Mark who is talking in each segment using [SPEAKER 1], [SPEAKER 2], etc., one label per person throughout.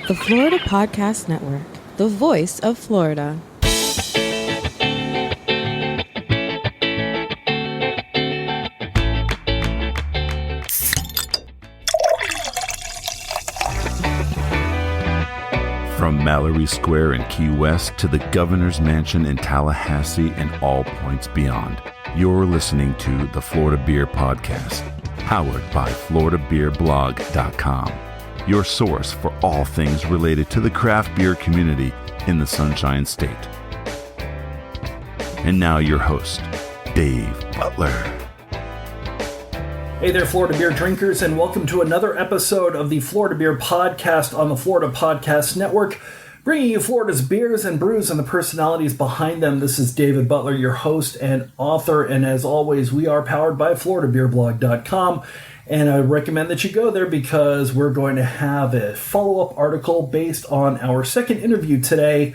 [SPEAKER 1] The Florida Podcast Network, the voice of Florida.
[SPEAKER 2] From Mallory Square in Key West to the Governor's Mansion in Tallahassee and all points beyond, you're listening to the Florida Beer Podcast, powered by FloridaBeerBlog.com, your source for all things related to the craft beer community in the Sunshine State. And now your host, Dave Butler.
[SPEAKER 3] Hey there, Florida beer drinkers, and welcome to another episode of the Florida Beer Podcast on the Florida Podcast Network, bringing you Florida's beers and brews and the personalities behind them. This is David Butler, your host and author, and as always, we are powered by FloridaBeerBlog.com, and I recommend that you go there because we're going to have a follow-up article based on our second interview today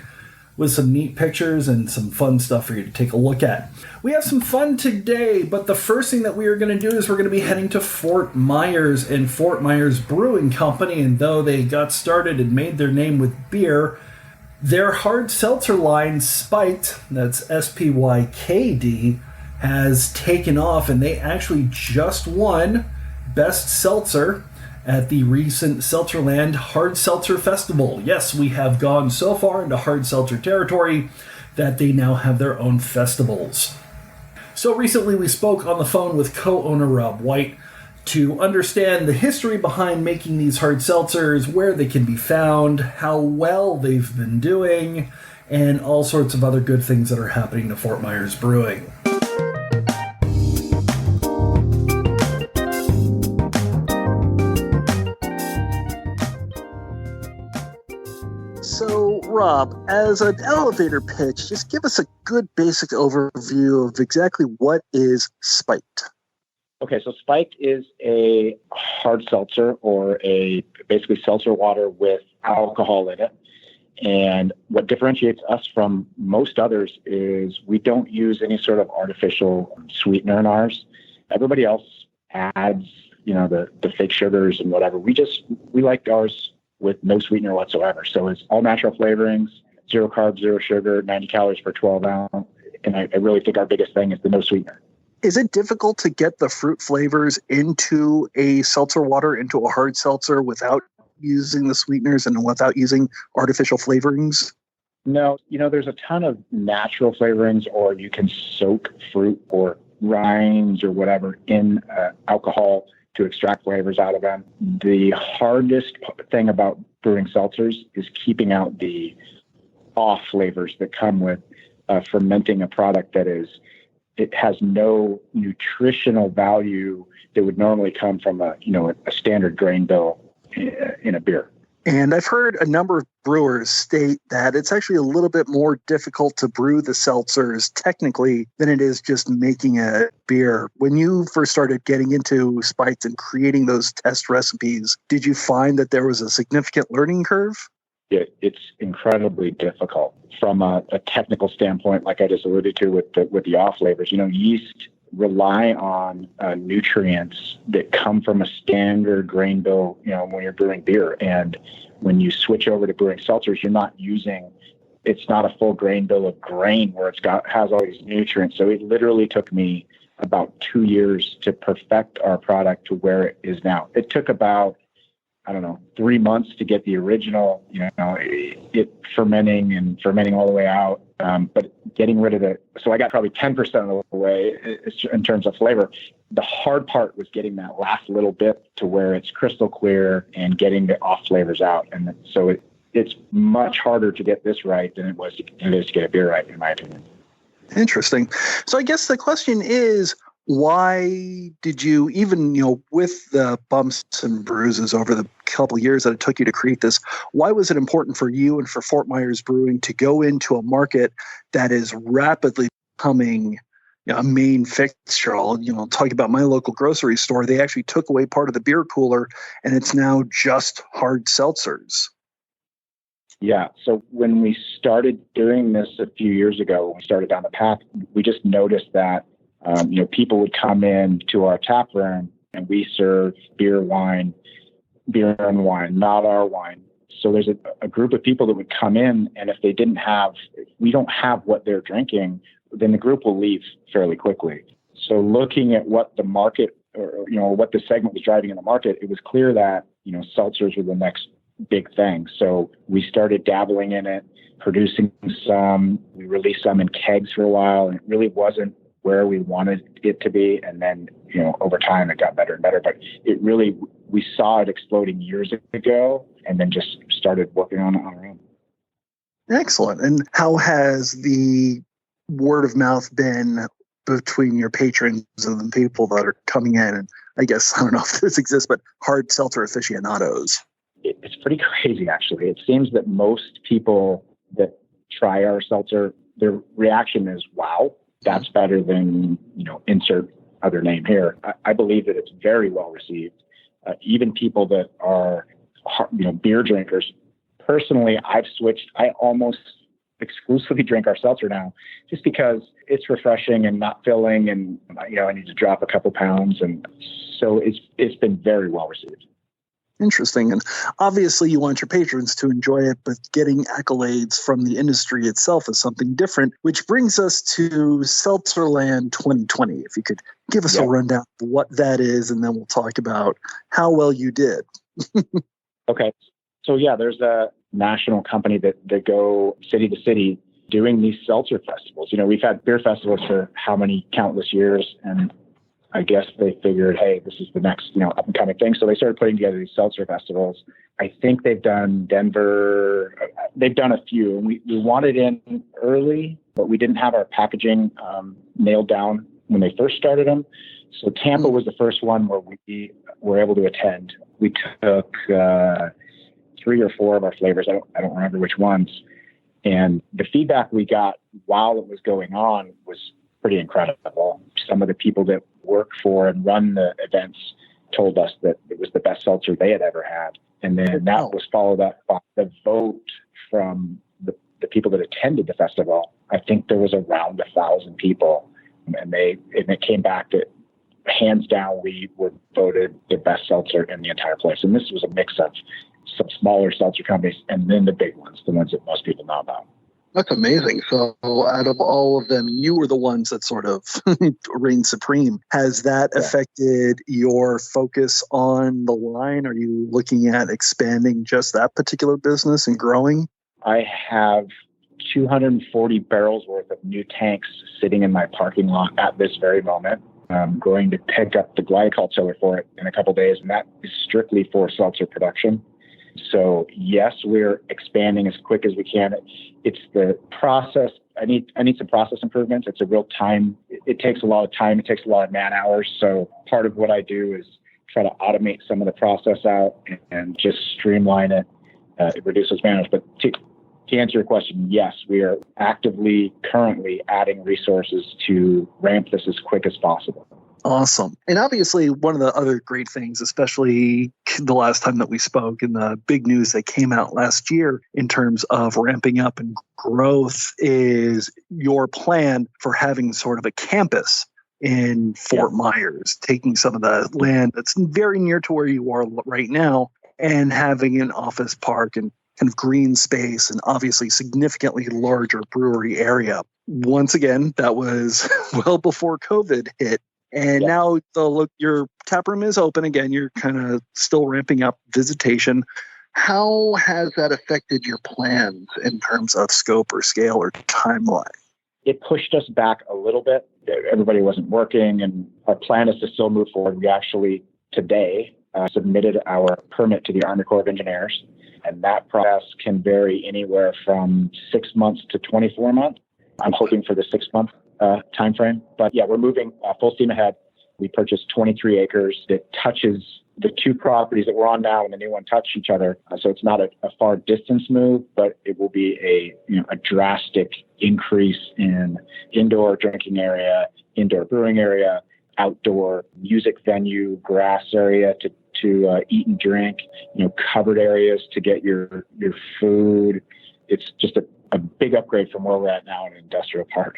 [SPEAKER 3] with some neat pictures and some fun stuff for you to take a look at. We have some fun today, but the first thing that we are going to do is we're going to be heading to Fort Myers and Fort Myers Brewing Company, and though they got started and made their name with beer, their hard seltzer line, Spykd, that's S-P-Y-K-D, has taken off, and they actually just won Best Seltzer at the recent Seltzerland Hard Seltzer Festival. Yes, we have gone so far into hard seltzer territory that they now have their own festivals. So recently we spoke on the phone with co-owner Rob Whyte to understand the history behind making these hard seltzers, where they can be found, how well they've been doing, and all sorts of other good things that are happening to Fort Myers Brewing.
[SPEAKER 4] So, Rob, as an elevator pitch, just give us a good basic overview of exactly what is Spykd.
[SPEAKER 5] Okay, so Spykd is a hard seltzer, or a basically seltzer water with alcohol in it. And what differentiates us from most others is we don't use any sort of artificial sweetener in ours. Everybody else adds, the fake sugars and whatever. We like ours with no sweetener whatsoever. So it's all natural flavorings, 0 carbs, 0 sugar, 90 calories per 12 ounce. And I really think our biggest thing is the no sweetener.
[SPEAKER 4] Is it difficult to get the fruit flavors into a seltzer water, into a hard seltzer, without using the sweeteners and without using artificial flavorings?
[SPEAKER 5] No, there's a ton of natural flavorings, or you can soak fruit or rinds or whatever in alcohol to extract flavors out of them. The hardest thing about brewing seltzers is keeping out the off flavors that come with fermenting a product it has no nutritional value that would normally come from a standard grain bill in a beer.
[SPEAKER 4] And I've heard a number of brewers state that it's actually a little bit more difficult to brew the seltzers technically than it is just making a beer. When you first started getting into Spykd and creating those test recipes, did you find that there was a significant learning curve?
[SPEAKER 5] Yeah, it's incredibly difficult from a technical standpoint, like I just alluded to with the off flavors. Yeast rely on nutrients that come from a standard grain bill, when you're brewing beer. And when you switch over to brewing seltzers, it's not a full grain bill of grain where has all these nutrients. So it literally took me about 2 years to perfect our product to where it is now. It took about, 3 months to get the original, it fermenting all the way out. But getting rid of so I got probably 10% of the way in terms of flavor. The hard part was getting that last little bit to where it's crystal clear and getting the off flavors out. And so it's much harder to get this right than it is to get a beer right, in my opinion.
[SPEAKER 4] Interesting. So I guess the question is, why did you, even, with the bumps and bruises over the couple of years that it took you to create this, why was it important for you and for Fort Myers Brewing to go into a market that is rapidly becoming a main fixture? Talking about my local grocery store, they actually took away part of the beer cooler, and it's now just hard seltzers.
[SPEAKER 5] Yeah. So when we started doing this a few years ago, when we started down the path, we just noticed that people would come in to our tap room and we serve beer and wine, not our wine. So there's a group of people that would come in, and if we don't have what they're drinking, then the group will leave fairly quickly. So looking at what the market or what the segment was driving in the market, it was clear that, seltzers were the next big thing. So we started dabbling in it, producing some. We released some in kegs for a while, and it really wasn't where we wanted it to be. And then, over time it got better and better, but we saw it exploding years ago and then just started working on it on our own.
[SPEAKER 4] Excellent. And how has the word of mouth been between your patrons and the people that are coming in? And I guess, I don't know if this exists, but hard seltzer aficionados.
[SPEAKER 5] It's pretty crazy, actually. It seems that most people that try our seltzer, their reaction is, wow, that's better than, insert other name here. I believe that it's very well received. Even people that are, beer drinkers. Personally, I've switched. I almost exclusively drink our seltzer now just because it's refreshing and not filling, and, I need to drop a couple pounds. And so it's been very well received.
[SPEAKER 4] Interesting. And obviously you want your patrons to enjoy it, but getting accolades from the industry itself is something different, which brings us to Seltzerland 2020. If you could give us a rundown of what that is, and then we'll talk about how well you did.
[SPEAKER 5] Okay. So there's a national company that go city to city doing these seltzer festivals. We've had beer festivals for how many countless years, and I guess they figured, hey, this is the next, up and coming thing. So they started putting together these seltzer festivals. I think they've done Denver. They've done a few. And we wanted in early, but we didn't have our packaging nailed down when they first started them. So Tampa was the first one where we were able to attend. We took 3 or 4 of our flavors. I don't remember which ones. And the feedback we got while it was going on was pretty incredible. Some of the people that work for and run the events told us that it was the best seltzer they had ever had. And then that was followed up by the vote from the people that attended the festival. I think there was around 1,000 people, and it came back that hands down, we were voted the best seltzer in the entire place. And this was a mix of some smaller seltzer companies and then the big ones, the ones that most people know about.
[SPEAKER 4] That's amazing. So out of all of them, you were the ones that sort of reigned supreme. Has that affected your focus on the line? Are you looking at expanding just that particular business and growing?
[SPEAKER 5] I have 240 barrels worth of new tanks sitting in my parking lot at this very moment. I'm going to pick up the glycol chiller for it in a couple of days, and that is strictly for seltzer production. So yes, we're expanding as quick as we can. It's the process. I need some process improvements. It's a real time. It takes a lot of time. It takes a lot of man hours. So part of what I do is try to automate some of the process out and just streamline it. It reduces man hours. But to answer your question, yes, we are actively currently adding resources to ramp this as quick as possible.
[SPEAKER 4] Awesome. And obviously, one of the other great things, especially the last time that we spoke and the big news that came out last year in terms of ramping up and growth, is your plan for having sort of a campus in Fort Myers, taking some of the land that's very near to where you are right now and having an office park and kind of green space and obviously significantly larger brewery area. Once again, that was well before COVID hit. And now your tap room is open again. You're kind of still ramping up visitation. How has that affected your plans in terms of scope or scale or timeline?
[SPEAKER 5] It pushed us back a little bit. Everybody wasn't working, and our plan is to still move forward. We actually today submitted our permit to the Army Corps of Engineers, and that process can vary anywhere from 6 months to 24 months. I'm hoping for the 6-month time frame. But we're moving full steam ahead. We purchased 23 acres that touches the 2 properties that we're on now, and the new one touch each other. So it's not a far distance move, but it will be a drastic increase in indoor drinking area, indoor brewing area, outdoor music venue, grass area to eat and drink, covered areas to get your food. It's just a big upgrade from where we're at now in an industrial park.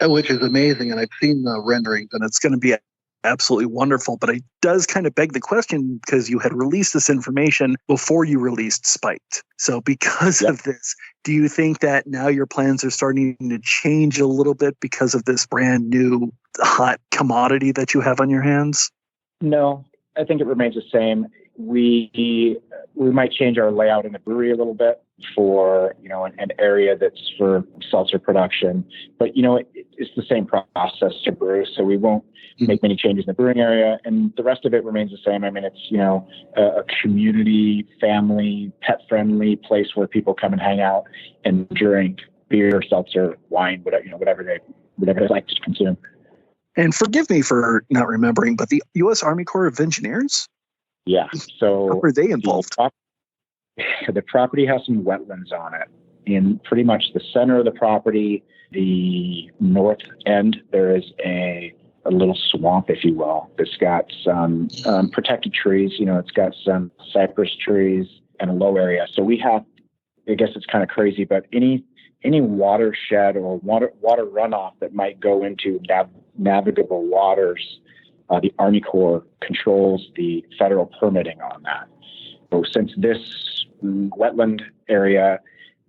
[SPEAKER 4] Which is amazing. And I've seen the renderings, and it's going to be absolutely wonderful. But it does kind of beg the question because you had released this information before you released Spykd. So because of this, do you think that now your plans are starting to change a little bit because of this brand new hot commodity that you have on your hands?
[SPEAKER 5] No, I think it remains the same. We might change our layout in the brewery a little bit for, an area that's for seltzer production, but it's the same process to brew, so we won't make many changes in the brewing area, and the rest of it remains the same. I mean, it's a community, family, pet-friendly place where people come and hang out and drink beer, seltzer, wine, whatever they like to consume.
[SPEAKER 4] And forgive me for not remembering, but the U.S. Army Corps of Engineers?
[SPEAKER 5] Yeah. So
[SPEAKER 4] how are they involved?
[SPEAKER 5] The property has some wetlands on it. In pretty much the center of the property, the north end, there is a little swamp, if you will, that's got some protected trees. It's got some cypress trees and a low area. So we have, I guess it's kind of crazy, but any watershed or water runoff that might go into navigable waters, the Army Corps controls the federal permitting on that. So since this wetland area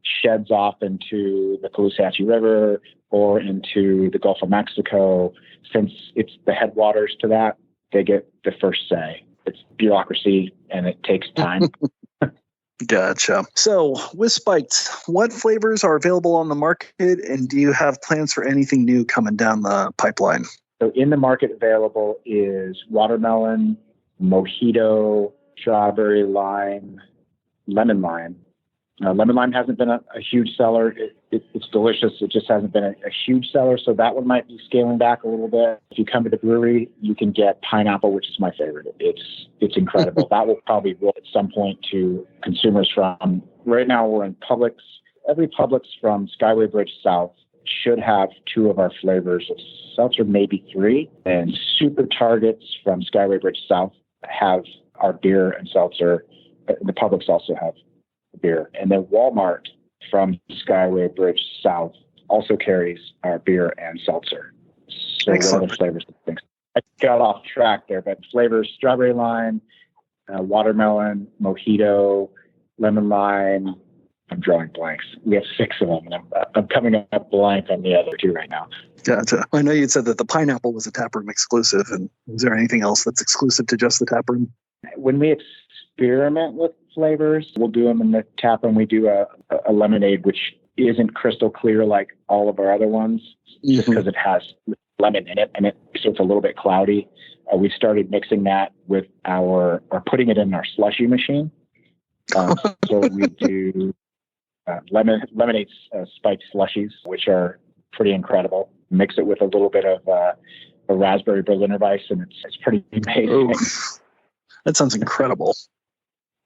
[SPEAKER 5] sheds off into the Caloosahatchee River or into the Gulf of Mexico, since it's the headwaters to that, they get the first say. It's bureaucracy and it takes time.
[SPEAKER 4] Gotcha. So with Spykd, what flavors are available on the market, and do you have plans for anything new coming down the pipeline?
[SPEAKER 5] So in the market available is watermelon, mojito, strawberry lime, lemon lime. Lemon lime hasn't been a huge seller. It's delicious. It just hasn't been a huge seller. So that one might be scaling back a little bit. If you come to the brewery, you can get pineapple, which is my favorite. It's incredible. That will probably roll at some point to consumers from, right now we're in Publix. Every Publix from Skyway Bridge South should have 2 of our flavors. Seltzer, maybe 3. And Super Targets from Skyway Bridge South have our beer and seltzer. The Publix also have beer. And then Walmart from Skyway Bridge South also carries our beer and seltzer. So
[SPEAKER 4] excellent.
[SPEAKER 5] What are the flavors? I got off track there, but flavors: strawberry lime, watermelon, mojito, lemon lime. I'm drawing blanks. We have 6 of them, and I'm coming up blank on the other 2 right now.
[SPEAKER 4] Gotcha. I know you said that the pineapple was a taproom exclusive, and is there anything else that's exclusive to just the taproom? When
[SPEAKER 5] we experiment with flavors, we'll do them in the taproom. We do a lemonade, which isn't crystal clear like all of our other ones, just because it has lemon in it, so it's a little bit cloudy. We started mixing that with or putting it in our slushy machine. So we do lemonade spiked slushies, which are pretty incredible. Mix it with a little bit of a raspberry Berliner Weiss, and it's pretty amazing.
[SPEAKER 4] Oof. That sounds incredible.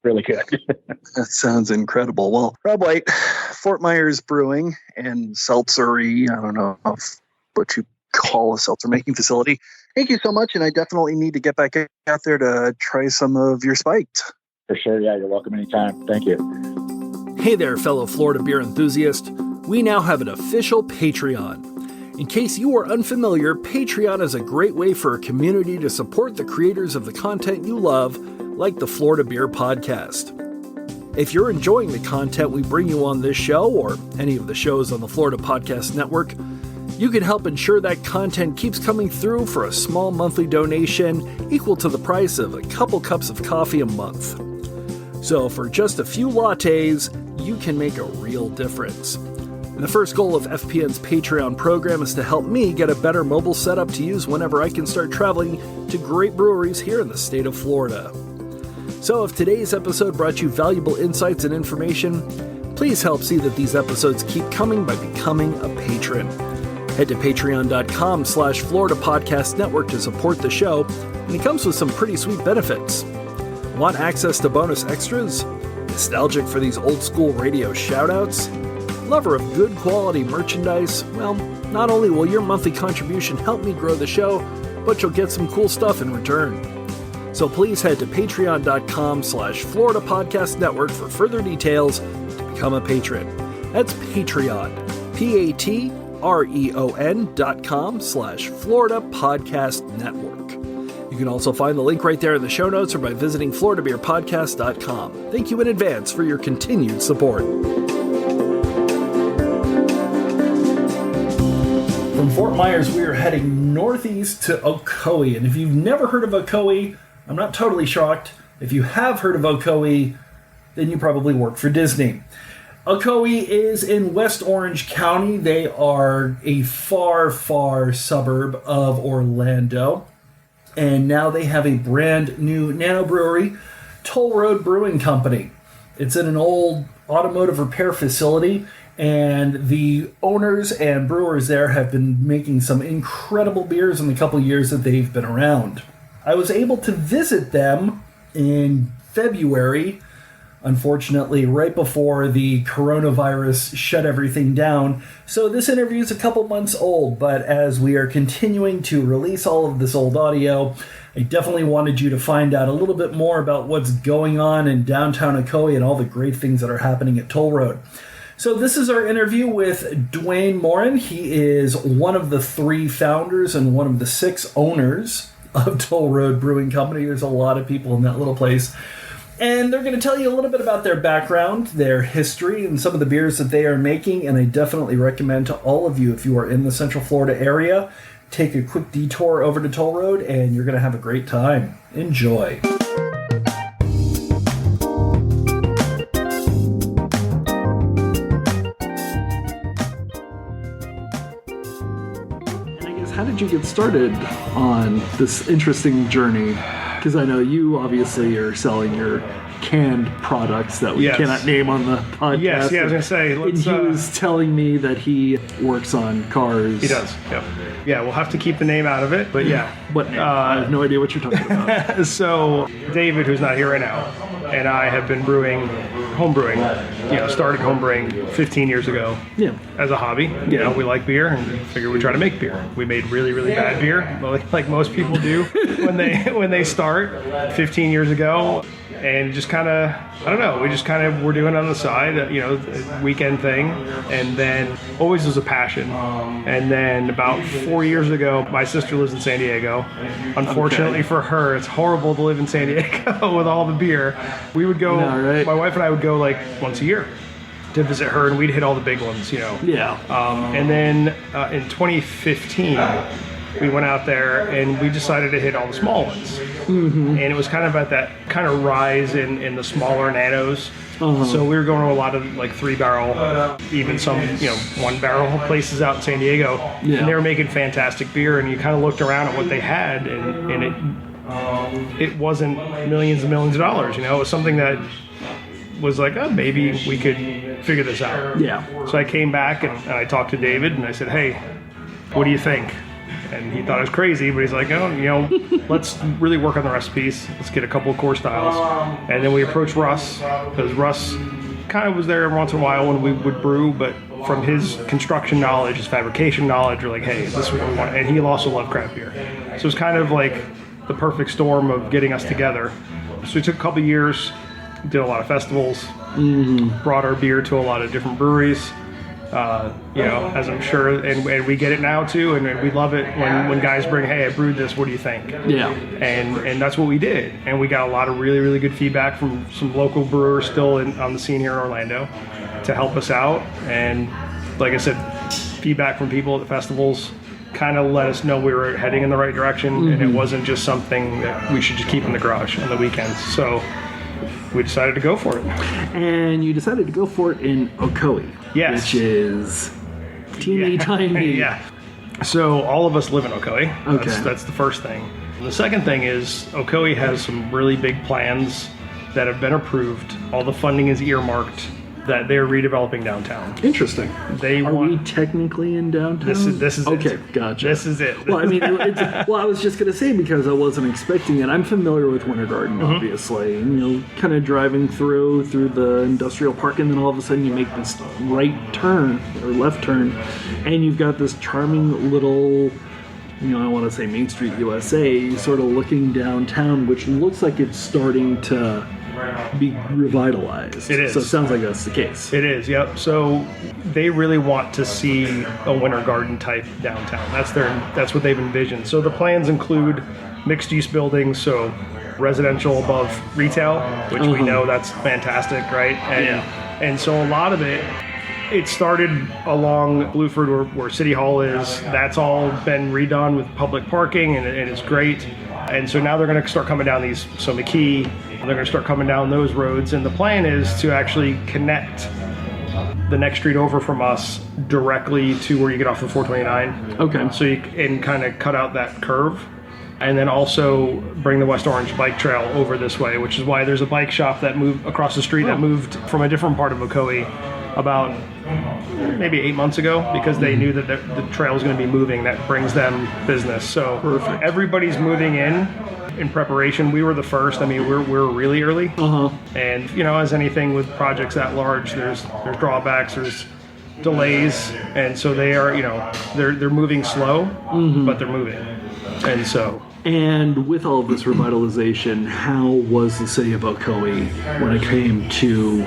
[SPEAKER 5] Really good.
[SPEAKER 4] That sounds incredible. Well, Rob Whyte, Fort Myers Brewing and Seltzery, I don't know what you call a seltzer making facility. Thank you so much, and I definitely need to get back out there to try some of your Spykd.
[SPEAKER 5] For sure, yeah, you're welcome anytime. Thank you.
[SPEAKER 3] Hey there, fellow Florida beer enthusiast. We now have an official Patreon. In case you are unfamiliar, Patreon is a great way for a community to support the creators of the content you love, like the Florida Beer Podcast. If you're enjoying the content we bring you on this show, or any of the shows on the Florida Podcast Network, you can help ensure that content keeps coming through for a small monthly donation equal to the price of a couple cups of coffee a month. So for just a few lattes, you can make a real difference. And the first goal of FPN's Patreon program is to help me get a better mobile setup to use whenever I can start traveling to great breweries here in the state of Florida. So if today's episode brought you valuable insights and information, please help see that these episodes keep coming by becoming a patron. Head to patreon.com/Florida Podcast Network to support the show, and it comes with some pretty sweet benefits. Want access to bonus extras? Nostalgic for these old school radio shoutouts? Lover of good quality merchandise? Well, not only will your monthly contribution help me grow the show, but you'll get some cool stuff in return. So please head to patreon.com/Florida Podcast Network for further details to become a patron. That's Patreon, Patreon.com/Florida Podcast Network. You can also find the link right there in the show notes or by visiting FloridaBeerPodcast.com. Thank you in advance for your continued support. From Fort Myers, we are heading northeast to Ocoee. And if you've never heard of Ocoee, I'm not totally shocked. If you have heard of Ocoee, then you probably work for Disney. Ocoee is in West Orange County. They are a far, far suburb of Orlando. And now they have a brand new nano brewery, Toll Road Brewing Company. It's in an old automotive repair facility, and the owners and brewers there have been making some incredible beers in the couple years that they've been around. I was able to visit them in February, unfortunately, right before the coronavirus shut everything down. So this interview is a couple months old, but as we are continuing to release all of this old audio, I definitely wanted you to find out a little bit more about what's going on in downtown Ocoee and all the great things that are happening at Toll Road. So this is our interview with Duane Morin. He is one of the 3 founders and one of the 6 owners of Toll Road Brewing Company. There's a lot of people in that little place. And they're going to tell you a little bit about their background, their history, and some of the beers that they are making. And I definitely recommend to all of you, if you are in the Central Florida area, take a quick detour over to Toll Road, and you're going to have a great time. Enjoy. How did you get started on this interesting journey? Because I know you obviously are selling your canned products that we cannot name on the podcast.
[SPEAKER 6] Yes, I was going to say.
[SPEAKER 3] And he was telling me that he works on cars.
[SPEAKER 6] He does, yep. Yeah, we'll have to keep the name out of it, but yeah.
[SPEAKER 3] What name? I have no idea what you're talking about.
[SPEAKER 6] So, David, who's not here right now, and I have been home brewing, started home brewing 15 years ago as a hobby. We like beer and figured we'd try to make beer. We made really, really bad beer, like most people do when they start 15 years ago. And just kind of, I don't know, we just kind of were doing it on the side, a weekend thing. And then always was a passion. And then about 4 years ago, my sister lives in San Diego. Unfortunately for her, it's horrible to live in San Diego with all the beer. We would go, my wife and I would go like once a year to visit her, and we'd hit all the big ones, And then in 2015, we went out there and we decided to hit all the small ones. Mm-hmm. And it was kind of at that kind of rise in the smaller nanos. Uh-huh. So we were going to a lot of like 3-barrel, even some 1-barrel places out in San Diego. Yeah. And they were making fantastic beer, and you kind of looked around at what they had, and it wasn't millions and millions of dollars. It was something that was like, oh, maybe we could figure this out. Yeah. So I came back and I talked to David and I said, hey, what do you think? And he thought I was crazy, but he's like, let's really work on the recipes. Let's get a couple of core styles. And then we approached Russ, because Russ kind of was there every once in a while when we would brew, but from his construction knowledge, his fabrication knowledge, we're like, hey, is this what we want? And he also loved craft beer. So it was kind of like the perfect storm of getting us together. So it took a couple of years, did a lot of festivals, brought our beer to a lot of different breweries. As I'm sure, and we get it now too, and we love it when guys bring, hey, I brewed this, what do you think? Yeah. And that's what we did, and we got a lot of really, really good feedback from some local brewers still on the scene here in Orlando to help us out, and like I said, feedback from people at the festivals kind of let us know we were heading in the right direction, and it wasn't just something that we should just keep in the garage on the weekends. So we decided to go for it.
[SPEAKER 3] And you decided to go for it in Ocoee.
[SPEAKER 6] Yes.
[SPEAKER 3] Which is teeny tiny.
[SPEAKER 6] Yeah. So all of us live in Ocoee.
[SPEAKER 3] Okay.
[SPEAKER 6] That's the first thing. The second thing is Ocoee has some really big plans that have been approved. All the funding is earmarked that they're redeveloping downtown.
[SPEAKER 3] Interesting. Are we technically in downtown?
[SPEAKER 6] This is
[SPEAKER 3] okay,
[SPEAKER 6] it.
[SPEAKER 3] Gotcha.
[SPEAKER 6] This is it.
[SPEAKER 3] Well, I mean, I was just going to say, because I wasn't expecting it. I'm familiar with Winter Garden, obviously. And, kind of driving through the industrial park, and then all of a sudden you make this right turn, or left turn, and you've got this charming little, I want to say Main Street USA, sort of looking downtown, which looks like it's starting to be revitalized.
[SPEAKER 6] It is.
[SPEAKER 3] So it sounds like that's the case.
[SPEAKER 6] It is, yep. So they really want to see a Winter Garden type downtown. That's what they've envisioned. So the plans include mixed-use buildings, so residential above retail, which we know that's fantastic, right? And so a lot of it started along Blueford where City Hall is. That's all been redone with public parking, and it's great. And so now they're going to start coming down these, so McKee, they're going to start coming down those roads. And the plan is to actually connect the next street over from us directly to where you get off the 429.
[SPEAKER 3] Okay.
[SPEAKER 6] So you can kind of cut out that curve. And then also bring the West Orange bike trail over this way, which is why there's a bike shop that moved across the street that moved from a different part of Ocoee about maybe 8 months ago, because they knew that the trail was going to be moving. That brings them business. So everybody's moving in preparation. We were the first. I mean, we're really early. And as anything with projects that large, there's drawbacks, there's delays, and so they are they're moving slow, but they're moving.
[SPEAKER 3] And with all of this revitalization, how was the city of Ocoee when it came to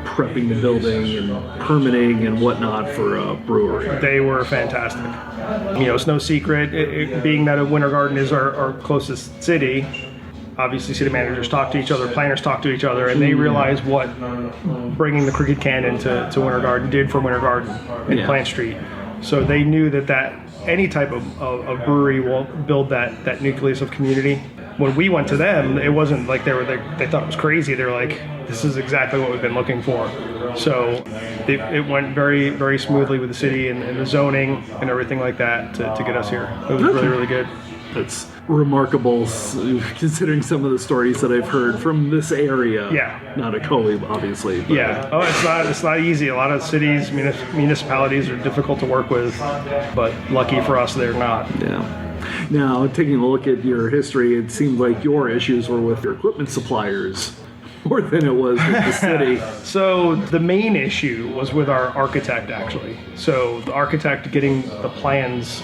[SPEAKER 3] prepping the building and permitting and whatnot for a brewery?
[SPEAKER 6] They were fantastic. It's no secret, it being that Winter Garden is our closest city. Obviously, city managers talk to each other, planners talk to each other, and they realize what bringing the Crooked Cannon to Winter Garden did for Winter Garden in Plant Street. So they knew that any type of brewery will build that nucleus of community. When we went to them, it wasn't like they thought it was crazy. They were like, this is exactly what we've been looking for. So it went very, very smoothly with the city and the zoning and everything like that to get us here. It was really, really good.
[SPEAKER 3] That's remarkable, considering some of the stories that I've heard from this area.
[SPEAKER 6] Yeah.
[SPEAKER 3] Not Ocoee, obviously. But,
[SPEAKER 6] it's not easy. A lot of cities, municipalities are difficult to work with, but lucky for us, they're not.
[SPEAKER 3] Yeah. Now, taking a look at your history, it seemed like your issues were with your equipment suppliers more than it was with the city.
[SPEAKER 6] So the main issue was with our architect, actually. So the architect getting the plans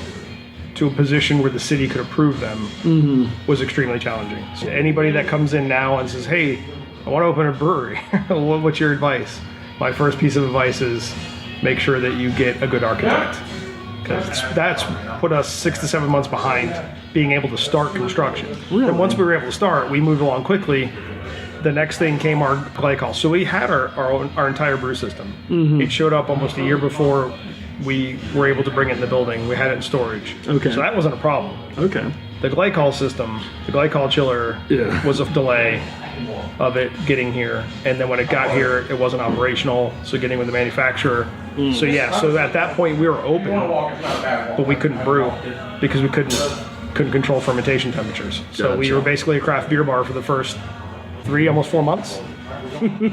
[SPEAKER 6] to a position where the city could approve them was extremely challenging. So anybody that comes in now and says, hey, I want to open a brewery, what's your advice? My first piece of advice is make sure that you get a good architect, because that's put us 6 to 7 months behind being able to start construction. Really? And once we were able to start, we moved along quickly. The next thing came our glycol. So we had our entire brew system. It showed up almost a year before we were able to bring it in the building. We had it in storage.
[SPEAKER 3] Okay.
[SPEAKER 6] So that wasn't a problem.
[SPEAKER 3] Okay.
[SPEAKER 6] The glycol system, the glycol chiller was a delay of it getting here. And then when it got here, it wasn't operational. So getting with the manufacturer. So at that point we were open, but we couldn't brew because we couldn't control fermentation temperatures. So we were basically a craft beer bar for the first 3, almost 4 months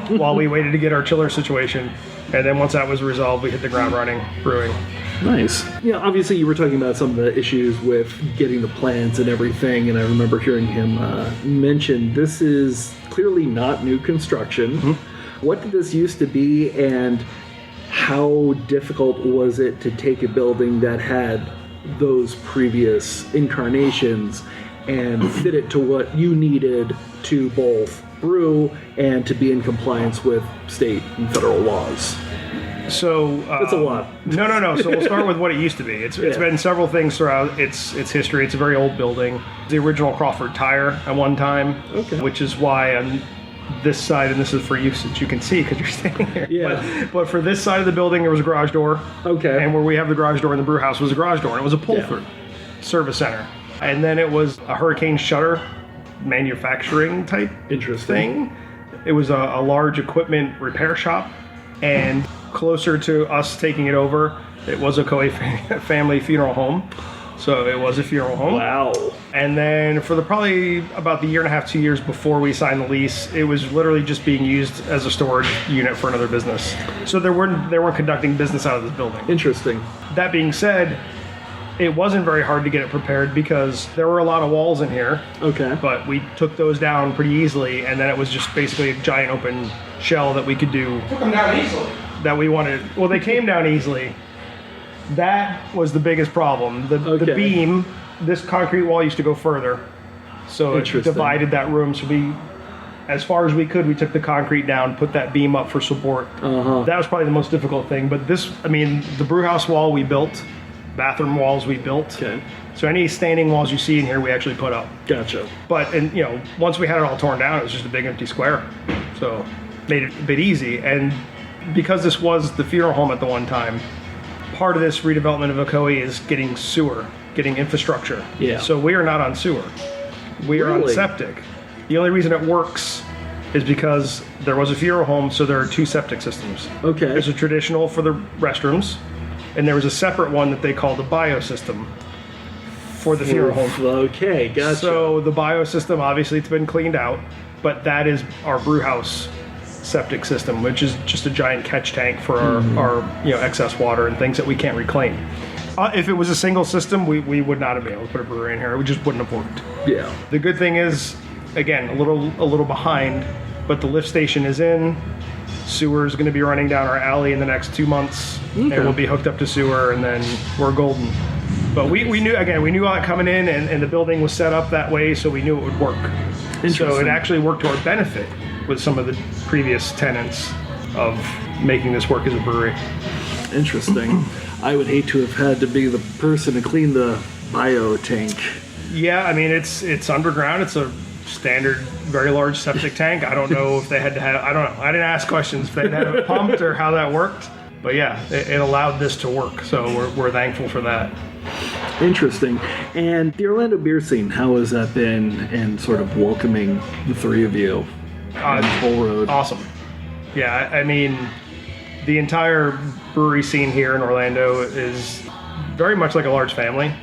[SPEAKER 6] while we waited to get our chiller situation. And then once that was resolved, we hit the ground running, brewing.
[SPEAKER 3] Nice. Yeah, obviously you were talking about some of the issues with getting the plans and everything, and I remember hearing him mention this is clearly not new construction. What did this used to be, and how difficult was it to take a building that had those previous incarnations and fit it to what you needed to both brew and to be in compliance with state and federal laws?
[SPEAKER 6] So
[SPEAKER 3] that's a lot.
[SPEAKER 6] No. So we'll start with what it used to be. It's been several things throughout its history. It's a very old building. The original Crawford Tire at one time, which is why on this side, and this is for you since you can see because you're standing here.
[SPEAKER 3] Yeah.
[SPEAKER 6] But for this side of the building, there was a garage door.
[SPEAKER 3] Okay.
[SPEAKER 6] And where we have the garage door in the brew house was a garage door, and it was a pull-through service center. And then it was a hurricane shutter manufacturing type thing. It was a large equipment repair shop, and closer to us taking it over, it was a Ocoee family funeral home. So it was a funeral home.
[SPEAKER 3] Wow. And
[SPEAKER 6] then for probably about the year and a half, 2 years before we signed the lease, it was literally just being used as a storage unit for another business. So they weren't conducting business out of this building.
[SPEAKER 3] Interesting.
[SPEAKER 6] That being said, it wasn't very hard to get it prepared because there were a lot of walls in here.
[SPEAKER 3] Okay.
[SPEAKER 6] But we took those down pretty easily, and then it was just basically a giant open shell that we could do.
[SPEAKER 7] Took them down easily.
[SPEAKER 6] That we wanted. Well, they came down easily. That was the biggest problem. The beam, this concrete wall used to go further. So it divided that room. So we, as far as we could, we took the concrete down, put that beam up for support. That was probably the most difficult thing. But the brew house wall we built bathroom walls we built.
[SPEAKER 3] Okay.
[SPEAKER 6] So any standing walls you see in here, we actually put up.
[SPEAKER 3] Gotcha.
[SPEAKER 6] But, and once we had it all torn down, it was just a big empty square. So made it a bit easy. And because this was the funeral home at the one time, part of this redevelopment of Ocoee is getting sewer, getting infrastructure.
[SPEAKER 3] Yeah.
[SPEAKER 6] So we are not on sewer. We are on
[SPEAKER 3] Really?
[SPEAKER 6] septic. The only reason it works is because there was a funeral home, so there are 2 septic systems.
[SPEAKER 3] Okay.
[SPEAKER 6] There's a traditional for the restrooms, and there was a separate one that they called the biosystem for the funeral home.
[SPEAKER 3] Okay, gotcha.
[SPEAKER 6] So the biosystem, obviously, it's been cleaned out, but that is our brew house septic system, which is just a giant catch tank for our excess water and things that we can't reclaim. If it was a single system, we would not have been able to put a brewery in here. It just wouldn't have worked.
[SPEAKER 3] Yeah.
[SPEAKER 6] The good thing is, again, a little behind, but the lift station is in. Sewer is going to be running down our alley in the next 2 months, and we'll be hooked up to sewer, and then we're golden. But we knew all that coming in, and the building was set up that way, so we knew it would work. So it actually worked to our benefit with some of the previous tenants of making this work as a brewery.
[SPEAKER 3] Interesting. I would hate to have had to be the person to clean the bio tank.
[SPEAKER 6] Yeah, I mean, it's underground. It's a standard, very large septic tank. I don't know if they had to have, I don't know. I didn't ask questions if they had to have it pumped or how that worked. But yeah, it allowed this to work. So we're thankful for that.
[SPEAKER 3] Interesting. And the Orlando beer scene, how has that been in sort of welcoming the 3 of you on Toll Road?
[SPEAKER 6] Awesome. Yeah, I mean, the entire brewery scene here in Orlando is very much like a large family.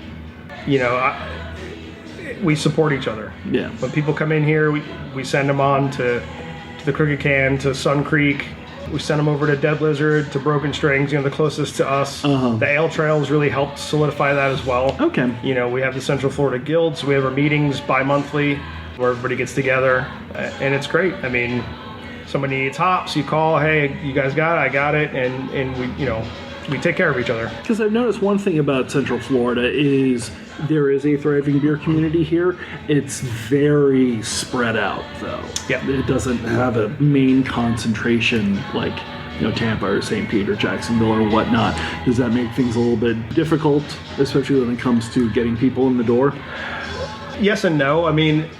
[SPEAKER 6] We support each other.
[SPEAKER 3] Yeah.
[SPEAKER 6] When people come in here, we send them on to the Crooked Can, to Sun Creek. We send them over to Dead Lizard, to Broken Strings, the closest to us. The Ale Trails really helped solidify that as well.
[SPEAKER 3] Okay.
[SPEAKER 6] We have the Central Florida Guilds. We have our meetings bi-monthly where everybody gets together, and it's great. I mean, somebody needs hops, you call, hey, you guys got it, I got it, and we take care of each other.
[SPEAKER 3] Because I've noticed one thing about Central Florida is there is a thriving beer community here. It's very spread out, though.
[SPEAKER 6] Yeah.
[SPEAKER 3] It doesn't have a main concentration like Tampa or St. Pete or Jacksonville or whatnot. Does that make things a little bit difficult, especially when it comes to getting people in the door?
[SPEAKER 6] Yes and no. I mean,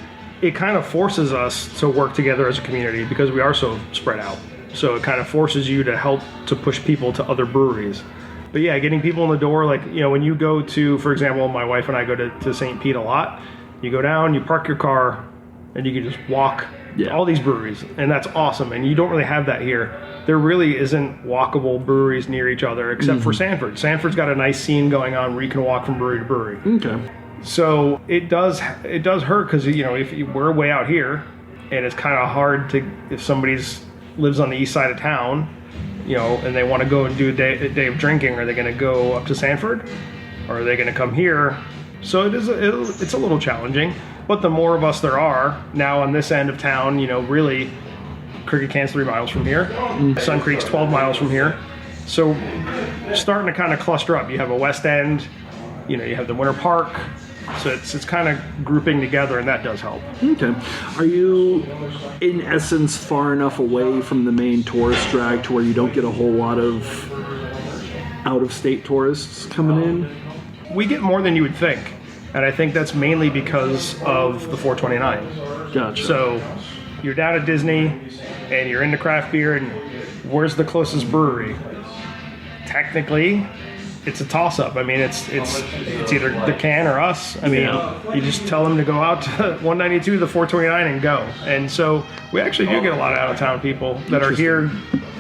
[SPEAKER 6] it kind of forces us to work together as a community because we are so spread out. So it kind of forces you to help to push people to other breweries. But yeah, getting people in the door, like, when you go to, for example, my wife and I go to St. Pete a lot. You go down, you park your car, and you can just walk all these breweries. And that's awesome. And you don't really have that here. There really isn't walkable breweries near each other except for Sanford. Sanford's got a nice scene going on where you can walk from brewery to brewery.
[SPEAKER 3] Okay.
[SPEAKER 6] So it does hurt because, if we're way out here, and it's kind of hard to, if somebody's lives on the east side of town, and they want to go and do a day of drinking, are they going to go up to Sanford, or are they going to come here? So it's a little challenging. But the more of us there are now on this end of town, really, Crooked Can's 3 miles from here, Sun Creek's 12 miles from here. So starting to kind of cluster up. You have a West End, you have the Winter Park. So it's kind of grouping together, and that does help.
[SPEAKER 3] Okay. Are you, in essence, far enough away from the main tourist drag to where you don't get a whole lot of out-of-state tourists coming in?
[SPEAKER 6] We get more than you would think, and I think that's mainly because of the 429.
[SPEAKER 3] Gotcha.
[SPEAKER 6] So you're down at Disney, and you're into craft beer, and where's the closest brewery? Technically, it's a toss-up. I mean, it's either the Can or us. I mean, you just tell them to go out to 192, the 429, and go. And so we actually do get a lot of out-of-town people that are here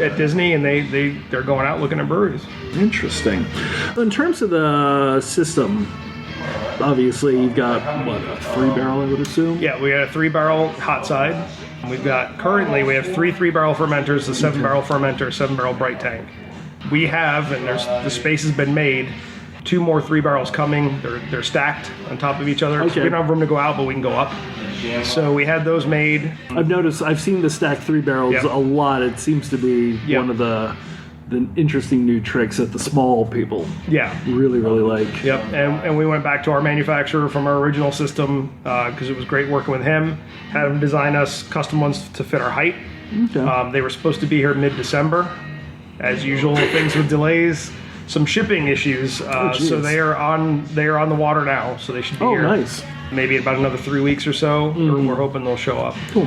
[SPEAKER 6] at Disney, and they're going out looking at breweries.
[SPEAKER 3] Interesting. In terms of the system, obviously you've got, a 3-barrel, I would assume?
[SPEAKER 6] Yeah, we got a 3-barrel hot side. Currently we have 3 3-barrel fermenters, a 7-barrel fermenter, 7-barrel bright tank. We have, and the space has been made, 2 more 3-barrels coming. They're stacked on top of each other.
[SPEAKER 3] Okay.
[SPEAKER 6] We don't have room to go out, but we can go up. So we had those made.
[SPEAKER 3] I've seen the stacked 3-barrels a lot. It seems to be one of the interesting new tricks that the small people really, really like.
[SPEAKER 6] Yep, and we went back to our manufacturer from our original system because it was great working with him. Had him design us custom ones to fit our height.
[SPEAKER 3] Okay.
[SPEAKER 6] They were supposed to be here mid-December. As usual, things with delays. some shipping issues. So they are on the water now. So they should be here.
[SPEAKER 3] Nice.
[SPEAKER 6] Maybe about another 3 weeks or so. Or we're hoping they'll show up.
[SPEAKER 3] Cool.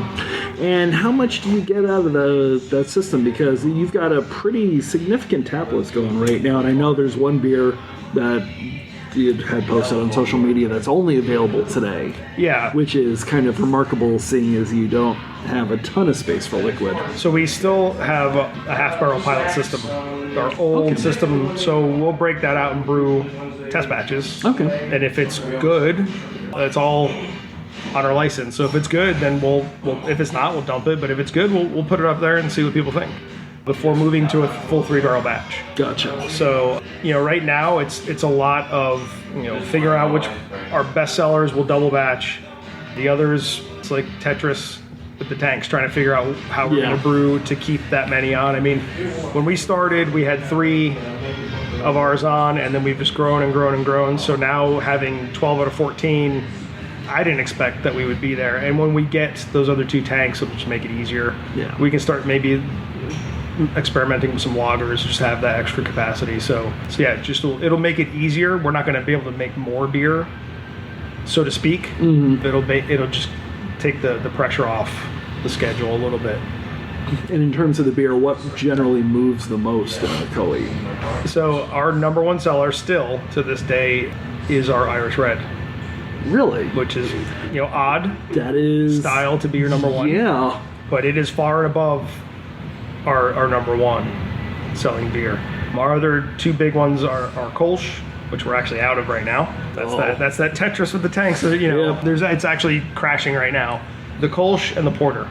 [SPEAKER 3] And how much do you get out of that system? Because you've got a pretty significant tap list going right now, and I know there's one beer that you had posted on social media that's only available today.
[SPEAKER 6] Yeah.
[SPEAKER 3] Which is kind of remarkable, seeing as you don't have a ton of space for liquid.
[SPEAKER 6] So we still have a half-barrel pilot system, our old system. So we'll break that out and brew test batches.
[SPEAKER 3] Okay.
[SPEAKER 6] And if it's good, it's all on our license. So if it's good, then we'll if it's not, we'll dump it. But if it's good, we'll put it up there and see what people think before moving to a full 3-barrel batch.
[SPEAKER 3] Gotcha.
[SPEAKER 6] So, right now it's a lot of, figuring out which our best sellers will double batch. The others, it's like Tetris with the tanks, trying to figure out how we're going to brew to keep that many on. I mean, when we started, we had 3 of ours on, and then we've just grown and grown and grown. So now having 12 out of 14, I didn't expect that we would be there. And when we get those other 2 tanks, it'll just make it easier.
[SPEAKER 3] Yeah.
[SPEAKER 6] We can start maybe experimenting with some lagers, just have that extra capacity. So yeah, it'll make it easier. We're not going to be able to make more beer, so to speak. It'll just take the pressure off the schedule a little bit.
[SPEAKER 3] And in terms of the beer, what generally moves the most in Ocoee?
[SPEAKER 6] So our number one seller still to this day is our Irish Red.
[SPEAKER 3] Really?
[SPEAKER 6] Which is, odd.
[SPEAKER 3] That is
[SPEAKER 6] style to be your number one.
[SPEAKER 3] Yeah.
[SPEAKER 6] But it is far and above our number one selling beer. Our other 2 big ones are Kolsch, which we're actually out of right now. That's that Tetris with the tanks. So, it's actually crashing right now. The Kolsch and the Porter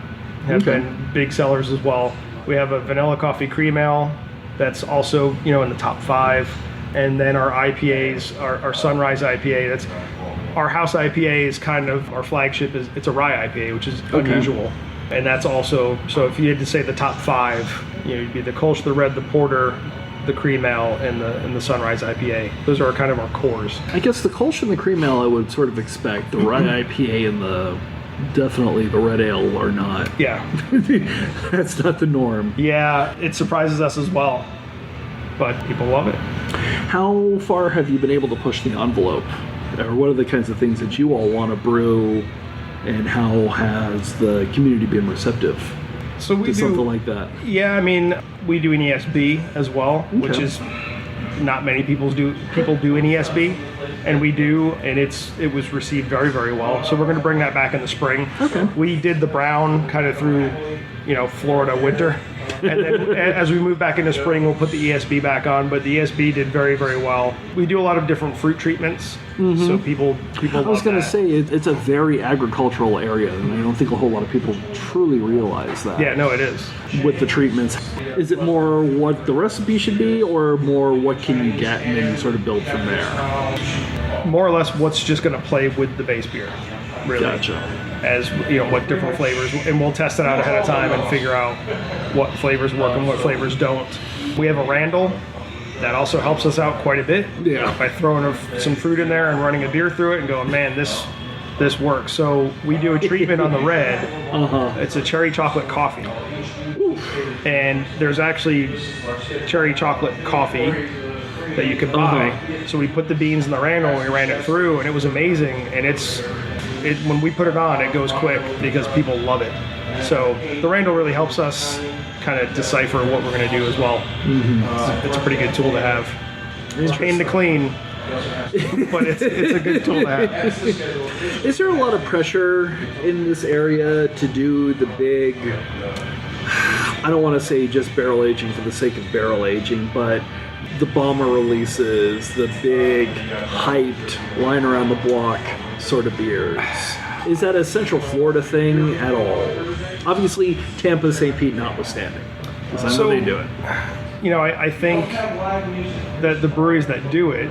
[SPEAKER 6] have been big sellers as well. We have a vanilla coffee cream ale that's also, in the top 5. And then our IPAs, our Sunrise IPA, that's our house IPA is kind of our flagship. It's a rye IPA, which is unusual. And that's also, so if you had to say the top 5, you'd be the Kolsch, the Red, the Porter, the Cream Ale, and the Sunrise IPA. Those are kind of our cores.
[SPEAKER 3] I guess the Kolsch and the Cream Ale I would sort of expect. The rye IPA and definitely the Red Ale are not.
[SPEAKER 6] Yeah.
[SPEAKER 3] That's not the norm.
[SPEAKER 6] Yeah, it surprises us as well. But people love it.
[SPEAKER 3] How far have you been able to push the envelope? Or what are the kinds of things that you all want to brew? And how has the community been receptive to something like that?
[SPEAKER 6] Yeah, I mean, we do an ESB as well, which is not many people do an ESB, and we do, and it was received very, very well. So we're going to bring that back in the spring. Okay. We did the brown kind of through, Florida winter, and then as we move back into spring, we'll put the ESB back on. But the ESB did very, very well. We do a lot of different fruit treatments, so people. I
[SPEAKER 3] was going to say it's a very agricultural area, and I don't think a whole lot of people truly realize that.
[SPEAKER 6] Yeah, no, it is.
[SPEAKER 3] With the treatments, is it more what the recipe should be, or more what can you get, and then you sort of build from there?
[SPEAKER 6] More or less, what's just going to play with the base beer. Really.
[SPEAKER 3] Gotcha.
[SPEAKER 6] As what different flavors, and we'll test it out ahead of time and figure out what flavors work and what flavors don't. We have a Randall that also helps us out quite a bit.
[SPEAKER 3] Yeah.
[SPEAKER 6] By throwing some fruit in there and running a beer through it and going, man, this works. So we do a treatment on the Red. It's a cherry chocolate coffee. And there's actually cherry chocolate coffee that you can buy. So we put the beans in the Randall and we ran it through, and it was amazing. And when we put it on, it goes quick because people love it. So the Randall really helps us kind of decipher what we're going to do as well. It's a pretty good tool to have. It's a pain to clean, but it's a good tool to have.
[SPEAKER 3] Is there a lot of pressure in this area to do the big, I don't want to say just barrel aging for the sake of barrel aging, but the bomber releases, the big, hyped, line around the block sort of beers? Is that a Central Florida thing at all? Obviously, Tampa, St. Pete notwithstanding, because I know they do it.
[SPEAKER 6] I think that the breweries that do it,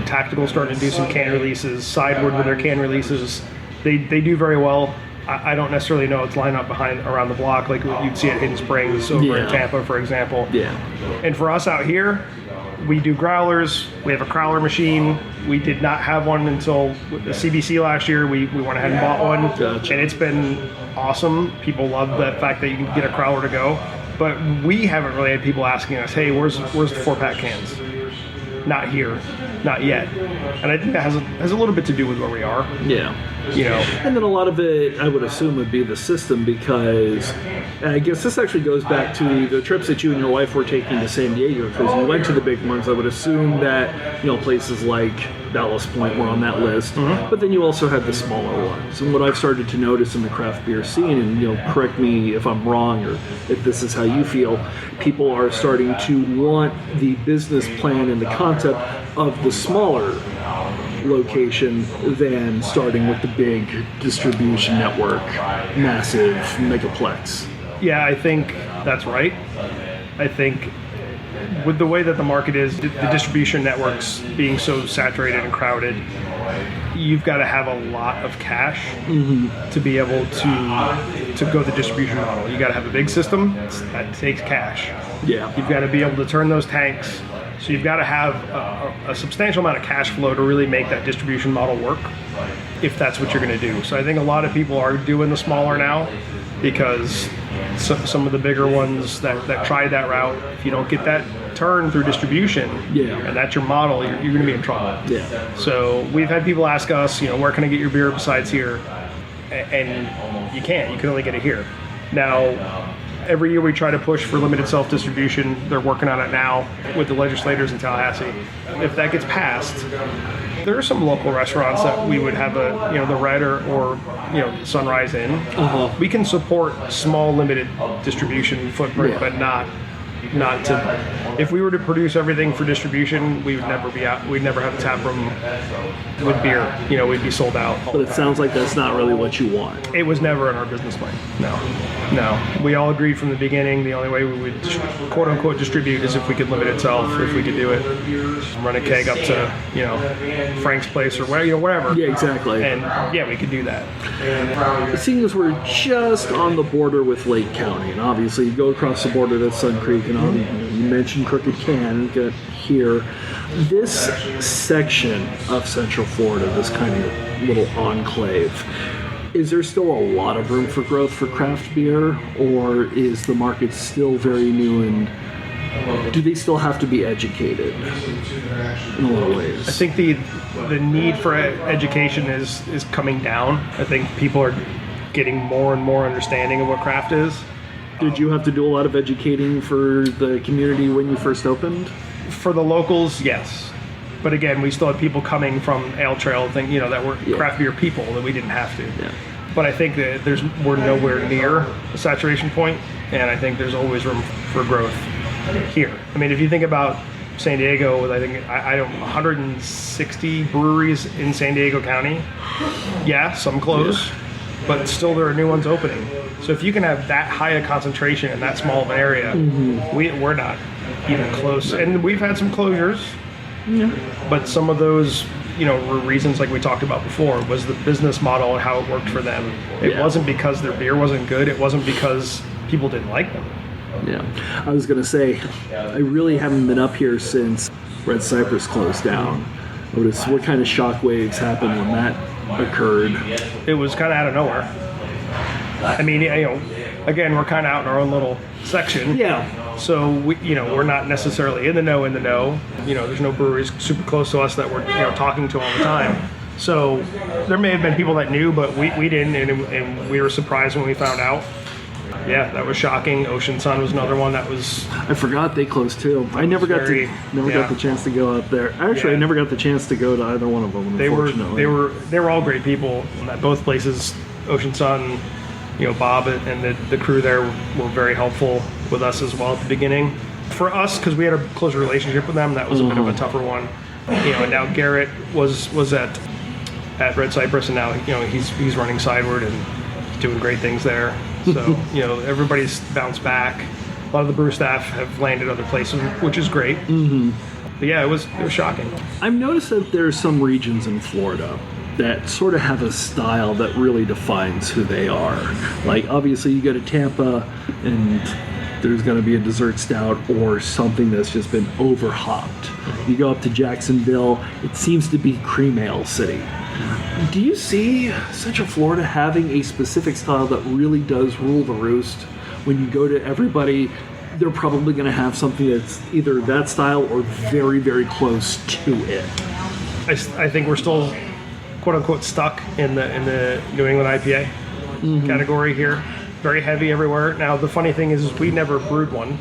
[SPEAKER 6] Tactical starting to do some can releases, Sideward with their can releases, they do very well. I don't necessarily know its lineup around the block like you'd see at Hidden Springs over in Tampa, for example. Yeah. And for us out here, we do growlers. We have a growler machine. We did not have one until the CBC last year. We went ahead and bought one. Gotcha. And it's been awesome. People love the fact that you can get a growler to go. But we haven't really had people asking us, hey, where's the 4-pack cans? Not here, not yet. And I think that has a little bit to do with where we are.
[SPEAKER 3] Yeah. And then a lot of it, I would assume, would be the system, because I guess this actually goes back to the trips that you and your wife were taking to San Diego, because you went to the big ones. I would assume that, places like Ballast Point were on that list, but then you also had the smaller ones. And what I've started to notice in the craft beer scene, and correct me if I'm wrong or if this is how you feel, people are starting to want the business plan and the concept of the smaller location than starting with the big distribution network, massive megaplex.
[SPEAKER 6] Yeah, I think that's right. I think with the way that the market is, the distribution networks being so saturated and crowded, you've got to have a lot of cash to be able to go the distribution model. You got to have a big system that takes cash.
[SPEAKER 3] Yeah,
[SPEAKER 6] you've got to be able to turn those tanks. So you've got to have a substantial amount of cash flow to really make that distribution model work, if that's what you're going to do. So I think a lot of people are doing the smaller now, because some of the bigger ones that tried that route, if you don't get that turn through distribution, and that's your model, you're going to be in trouble.
[SPEAKER 3] Yeah.
[SPEAKER 6] So we've had people ask us, where can I get your beer besides here? And you can't. You can only get it here. Now, every year we try to push for limited self-distribution. They're working on it now with the legislators in Tallahassee. If that gets passed, there are some local restaurants that we would have the Red or Sunrise in. We can support small limited distribution footprint, but not to. If we were to produce everything for distribution, we would never be out. We'd never have a tap room with beer. We'd be sold out.
[SPEAKER 3] But it sounds like that's not really what you want.
[SPEAKER 6] It was never in our business plan. No. We all agreed from the beginning the only way we would quote unquote distribute is if we could limit itself, if we could do it, run a keg up to Frank's place or wherever.
[SPEAKER 3] Yeah, exactly.
[SPEAKER 6] And we could do that.
[SPEAKER 3] Seeing as we're just on the border with Lake County, and obviously you go across the border to Sun Creek, and you mentioned Crooked Can, get here. This section of Central Florida, this kind of little enclave, is there still a lot of room for growth for craft beer, or is the market still very new, and do they still have to be educated in a lot of ways?
[SPEAKER 6] I think the need for education is coming down. I think people are getting more and more understanding of what craft is.
[SPEAKER 3] Did you have to do a lot of educating for the community when you first opened?
[SPEAKER 6] For the locals, yes. But again, we still had people coming from Ale Trail, that were craft beer people that we didn't have to. Yeah. But I think that we're nowhere near a saturation point, and I think there's always room for growth here. I mean, if you think about San Diego, with I don't 160 breweries in San Diego County. Yeah, some close, but still there are new ones opening. So if you can have that high a concentration in that small of an area, we're not even close. And we've had some closures, but some of those, reasons like we talked about before was the business model and how it worked for them. It wasn't because their beer wasn't good. It wasn't because people didn't like them.
[SPEAKER 3] Yeah. I was going to say, I really haven't been up here since Red Cypress closed down. What kind of shockwaves happened when that occurred?
[SPEAKER 6] It was kind of out of nowhere. I mean, again, we're kind of out in our own little section.
[SPEAKER 3] Yeah.
[SPEAKER 6] So we're not necessarily in the know. There's no breweries super close to us that we're talking to all the time. So there may have been people that knew, but we didn't, and we were surprised when we found out. Yeah, that was shocking. Ocean Sun was another one that was.
[SPEAKER 3] I forgot they closed too. I never got the chance to go out there. Actually, I never got the chance to go to either one of them.
[SPEAKER 6] They were all great people at both places. Ocean Sun, Bob and the crew there were very helpful with us as well at the beginning. For us, because we had a close relationship with them, that was a bit of a tougher one. And now Garrett was at Red Cypress, and now he's running Sideward and doing great things there. So everybody's bounced back. A lot of the brew staff have landed other places, which is great. But yeah, it was shocking.
[SPEAKER 3] I've noticed that there's some regions in Florida that sort of have a style that really defines who they are. Like, obviously, you go to Tampa, and there's going to be a dessert stout or something that's just been over-hopped. You go up to Jacksonville, it seems to be cream ale city. Do you see Central Florida having a specific style that really does rule the roost? when you go to everybody, they're probably going to have something that's either that style or very, very close to it.
[SPEAKER 6] I think we're still, quote unquote, stuck in the New England IPA category here. Very heavy everywhere. Now the funny thing is we never brewed one.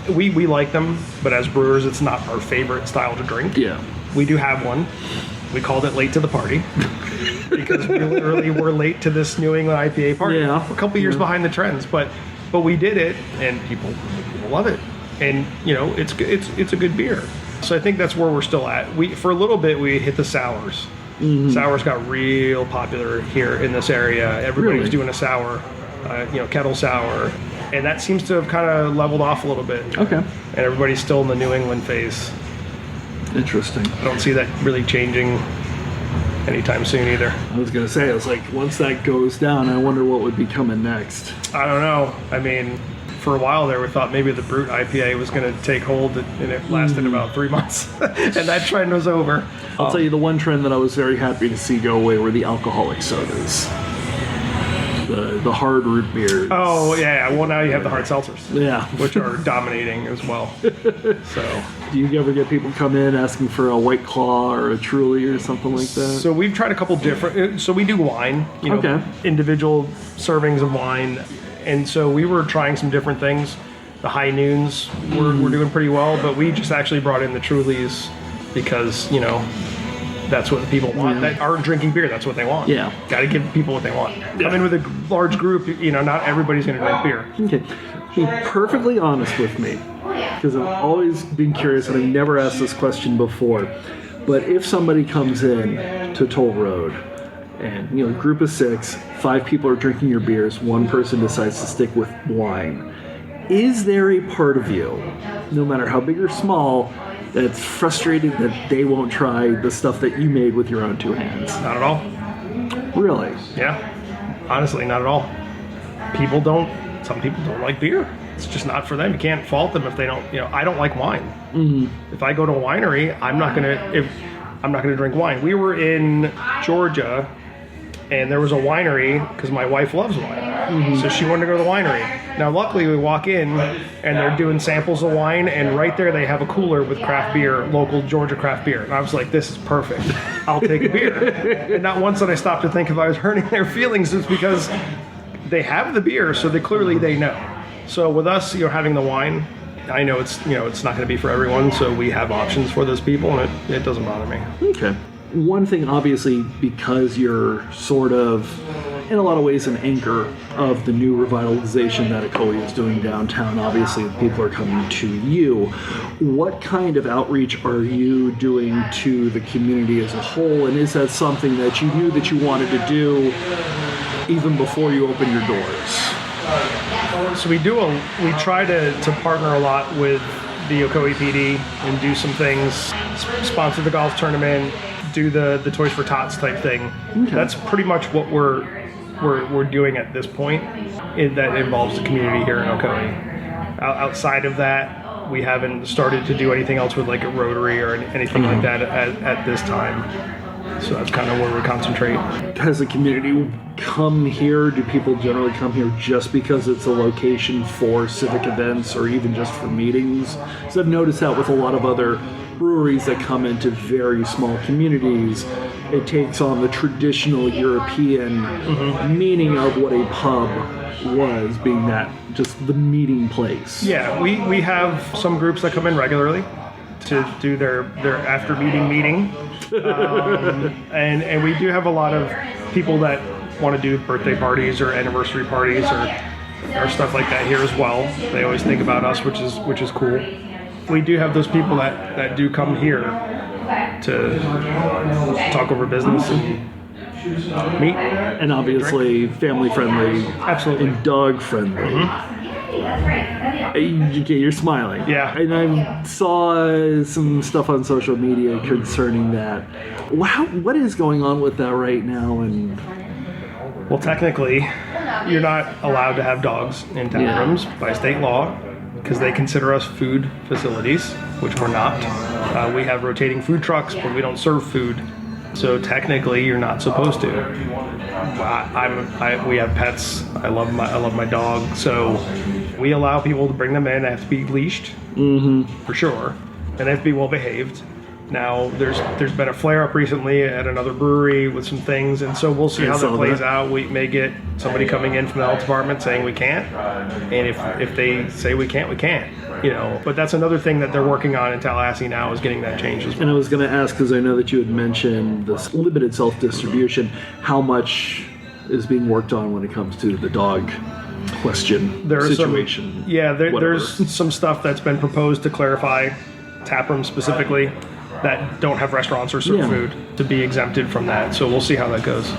[SPEAKER 6] We like them, but as brewers, it's not our favorite style to drink.
[SPEAKER 3] Yeah.
[SPEAKER 6] We do have one. We called it Late to the Party because we literally were late to this New England IPA party.
[SPEAKER 3] Yeah.
[SPEAKER 6] A couple years behind the trends, but we did it, and people love it. And it's a good beer. So I think that's where we're still at. For a little bit we hit the sours. Sours got real popular here in this area. Everybody was doing a sour, kettle sour, and that seems to have kind of leveled off a little bit.
[SPEAKER 3] Okay.
[SPEAKER 6] And everybody's still in the New England phase.
[SPEAKER 3] Interesting.
[SPEAKER 6] I don't see that really changing anytime soon either.
[SPEAKER 3] I was going to say, I was like, once that goes down, I wonder what would be coming next.
[SPEAKER 6] I don't know. I mean, for a while there, we thought maybe the Brute IPA was going to take hold, and it lasted about 3 months, and that trend was over.
[SPEAKER 3] I'll tell you the one trend that I was very happy to see go away were the alcoholic sodas. The hard root beers.
[SPEAKER 6] Oh, yeah. Well, now you have the hard seltzers.
[SPEAKER 3] Yeah.
[SPEAKER 6] Which are dominating as well. So,
[SPEAKER 3] do you ever get people come in asking for a White Claw or a Truly or something like that?
[SPEAKER 6] So we've tried a couple different... So we do wine. Individual servings of wine. And so we were trying some different things. The High Noons were doing pretty well, but we just actually brought in the Trulies because, that's what the people want. That aren't drinking beer, that's what they want.
[SPEAKER 3] Yeah.
[SPEAKER 6] Got to give people what they want. Come in with a large group, not everybody's going to drink beer.
[SPEAKER 3] Okay. Be perfectly honest with me, because I've always been curious and I've never asked this question before. But if somebody comes in to Toll Road and, group of 6, 5 people are drinking your beers, one person decides to stick with wine, is there a part of you, no matter how big or small, that's frustrated that they won't try the stuff that you made with your own 2 hands?
[SPEAKER 6] Not at all.
[SPEAKER 3] Really?
[SPEAKER 6] Yeah. Honestly, not at all. Some people don't like beer. It's just not for them. You can't fault them if they don't, I don't like wine. Mm-hmm. If I go to a winery, I'm not going to drink wine. We were in Georgia, and there was a winery because my wife loves wine. Mm-hmm. So she wanted to go to the winery. Now, luckily, we walk in, and they're doing samples of wine, and right there they have a cooler with craft beer, local Georgia craft beer. And I was like, this is perfect. I'll take a beer. And not once did I stop to think if I was hurting their feelings. It's because they have the beer, so clearly they know. So with us, having the wine, I know it's not going to be for everyone, so we have options for those people, and it doesn't bother me.
[SPEAKER 3] Okay. One thing, obviously, because you're sort of, in a lot of ways, an anchor of the new revitalization that Ocoee is doing downtown, obviously people are coming to you. What kind of outreach are you doing to the community as a whole, and is that something that you knew that you wanted to do even before you opened your doors?
[SPEAKER 6] So we try to partner a lot with the Ocoee PD and do some things, sponsor the golf tournament, do the Toys for Tots type thing. Okay. That's pretty much what we're doing at this point. That involves the community here in Ocoee. Outside of that, we haven't started to do anything else with like a Rotary or anything like that at this time. So that's kind of where we concentrate.
[SPEAKER 3] Has the community come here? Do people generally come here just because it's a location for civic events or even just for meetings? Because I've noticed that with a lot of other breweries that come into very small communities, it takes on the traditional European meaning of what a pub was, being that just the meeting place.
[SPEAKER 6] Yeah, we have some groups that come in regularly to do their after meeting. And we do have a lot of people that want to do birthday parties or anniversary parties or stuff like that here as well. They always think about us, which is cool. We do have those people that do come here to talk over business and meet.
[SPEAKER 3] And obviously family friendly.
[SPEAKER 6] Absolutely.
[SPEAKER 3] And dog friendly. You're smiling.
[SPEAKER 6] Yeah.
[SPEAKER 3] And I saw some stuff on social media concerning that. Wow, what is going on with that right now? And
[SPEAKER 6] well, technically, you're not allowed to have dogs in tap rooms by state law because they consider us food facilities, which we're not. We have rotating food trucks, but we don't serve food. So technically, you're not supposed to. We have pets. I love my dog. So We allow people to bring them in. They have to be leashed, for sure, and they have to be well behaved. Now, there's been a flare-up recently at another brewery with some things, and so we'll see how that plays out. We may get somebody coming in from the health department saying we can't, and if they say we can't, we can't. But that's another thing that they're working on in Tallahassee now, is getting that changed as well.
[SPEAKER 3] And I was going to ask, because I know that you had mentioned this limited self-distribution, how much is being worked on when it comes to the dog question situation?
[SPEAKER 6] There's some stuff that's been proposed to clarify taprooms specifically that don't have restaurants or serve food to be exempted from that. So we'll see how that goes.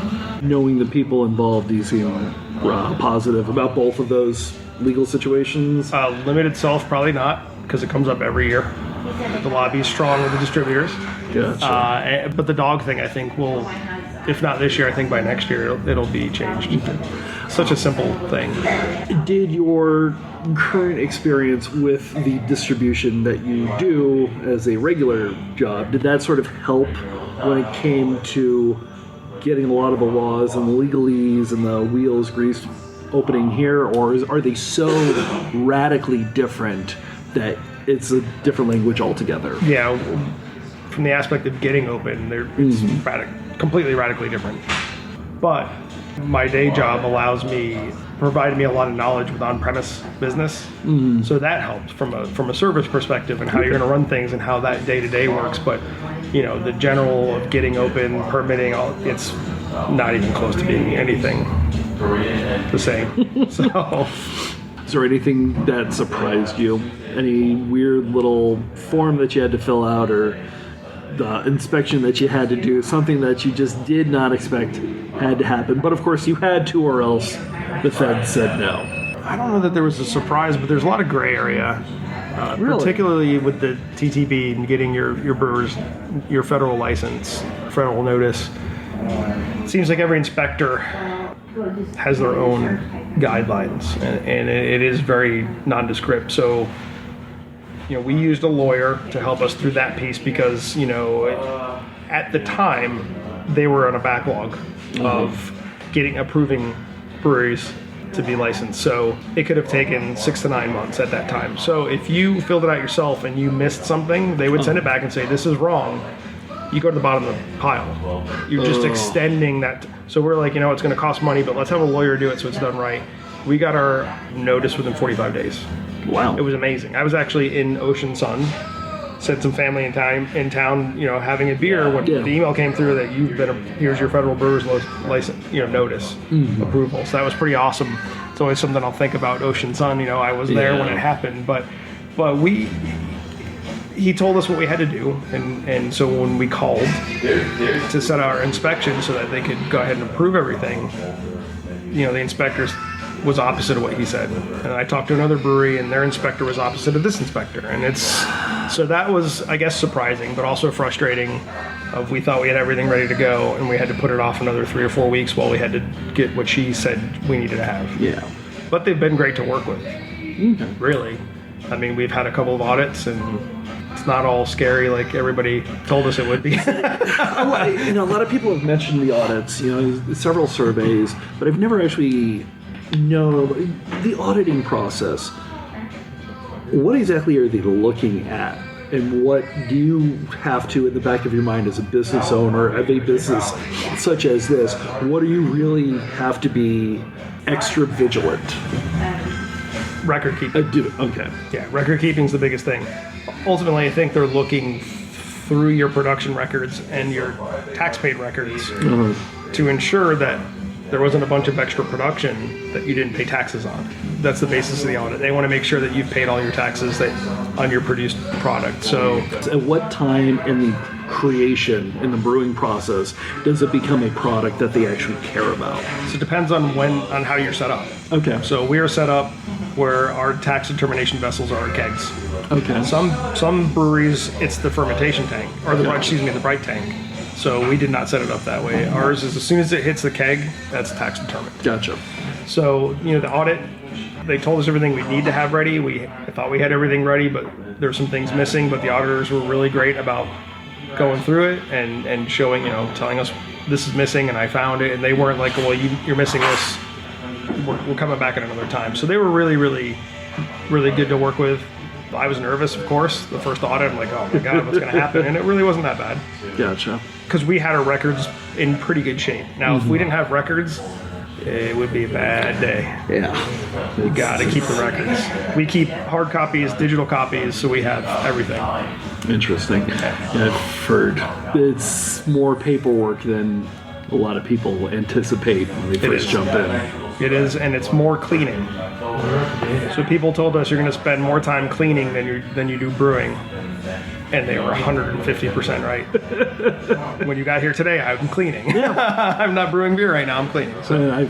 [SPEAKER 3] Knowing the people involved, do you seem positive about both of those legal situations?
[SPEAKER 6] Limited self, probably not, because it comes up every year. The lobby is strong with the distributors.
[SPEAKER 3] Gotcha.
[SPEAKER 6] But the dog thing, I think, will, if not this year, I think by next year it'll be changed. Such a simple thing.
[SPEAKER 3] Did your current experience with the distribution that you do as a regular job, did that sort of help when it came to getting a lot of the laws and the legalese and the wheels greased opening here, or are they so radically different that it's a different language altogether?
[SPEAKER 6] Yeah, from the aspect of getting open, it's completely radically different. But my day job provided me a lot of knowledge with on-premise business, so that helped from a service perspective and how you're going to run things and how that day-to-day works. But the general of getting open, permitting, it's not even close to being anything the same. So,
[SPEAKER 3] is there anything that surprised you? Any weird little form that you had to fill out, or the inspection that you had to do, something that you just did not expect had to happen, but of course you had to, or else the Fed said no?
[SPEAKER 6] I don't know that there was a surprise, but there's a lot of gray area, particularly with the TTB and getting your brewers your federal license, federal notice. It seems like every inspector has their own guidelines, and it is very nondescript. So we used a lawyer to help us through that piece because, at the time, they were on a backlog of approving breweries to be licensed. So it could have taken 6 to 9 months at that time. So if you filled it out yourself and you missed something, they would send it back and say, this is wrong. You go to the bottom of the pile. You're just extending that. So we're like, it's going to cost money, but let's have a lawyer do it so it's done right. We got our notice within 45 days.
[SPEAKER 3] Wow.
[SPEAKER 6] It was amazing. I was actually in Ocean Sun, sent some family in town, having a beer when the email came through that here's your federal brewer's license, notice, approval. So that was pretty awesome. It's always something I'll think about. Ocean Sun, I was there when it happened, but he told us what we had to do, and so when we called to set our inspection so that they could go ahead and approve everything, the inspectors was opposite of what he said. And I talked to another brewery, and their inspector was opposite of this inspector. And so that was, I guess, surprising, but also frustrating. We thought we had everything ready to go, and we had to put it off another 3 or 4 weeks while we had to get what she said we needed to have.
[SPEAKER 3] Yeah.
[SPEAKER 6] But they've been great to work with, really. I mean, we've had a couple of audits, and it's not all scary like everybody told us it would be.
[SPEAKER 3] A lot of people have mentioned the audits, several surveys, but I've never actually known the auditing process. What exactly are they looking at? And what do you have to, in the back of your mind as a business owner of a business such as this, what do you really have to be extra vigilant?
[SPEAKER 6] Record keeping.
[SPEAKER 3] Okay.
[SPEAKER 6] Yeah, record keeping is the biggest thing. Ultimately, I think they're looking through your production records and your tax-paid records to ensure that there wasn't a bunch of extra production that you didn't pay taxes on. That's the basis of the audit. They want to make sure that you've paid all your taxes on your produced product. So,
[SPEAKER 3] at what time in the creation, in the brewing process, does it become a product that they actually care about?
[SPEAKER 6] So it depends on how you're set up.
[SPEAKER 3] Okay.
[SPEAKER 6] So we are set up where our tax determination vessels are kegs.
[SPEAKER 3] Okay.
[SPEAKER 6] Some breweries, it's the fermentation tank, or the bright tank. So we did not set it up that way. Ours is as soon as it hits the keg, that's tax determined.
[SPEAKER 3] Gotcha.
[SPEAKER 6] So, the audit, they told us everything we need to have ready. I thought we had everything ready, but there's some things missing. But the auditors were really great about going through it and showing, telling us this is missing and I found it. And they weren't like, well, you're missing this. We're coming back at another time. So they were really, really really good to work with. I was nervous, of course. The first audit, I'm like, oh my God, what's going to happen? And it really wasn't that bad.
[SPEAKER 3] Gotcha.
[SPEAKER 6] Because we had our records in pretty good shape. Now, if we didn't have records, it would be a bad day.
[SPEAKER 3] Yeah.
[SPEAKER 6] You got to keep the records. We keep hard copies, digital copies, so we have everything.
[SPEAKER 3] Interesting. Yeah, I've heard it's more paperwork than a lot of people anticipate when they first jump in.
[SPEAKER 6] It is, and it's more cleaning. So people told us you're going to spend more time cleaning than you do brewing, and they were 150% right. When you got here today, I'm cleaning. Yeah. I'm not brewing beer right now. I'm cleaning. So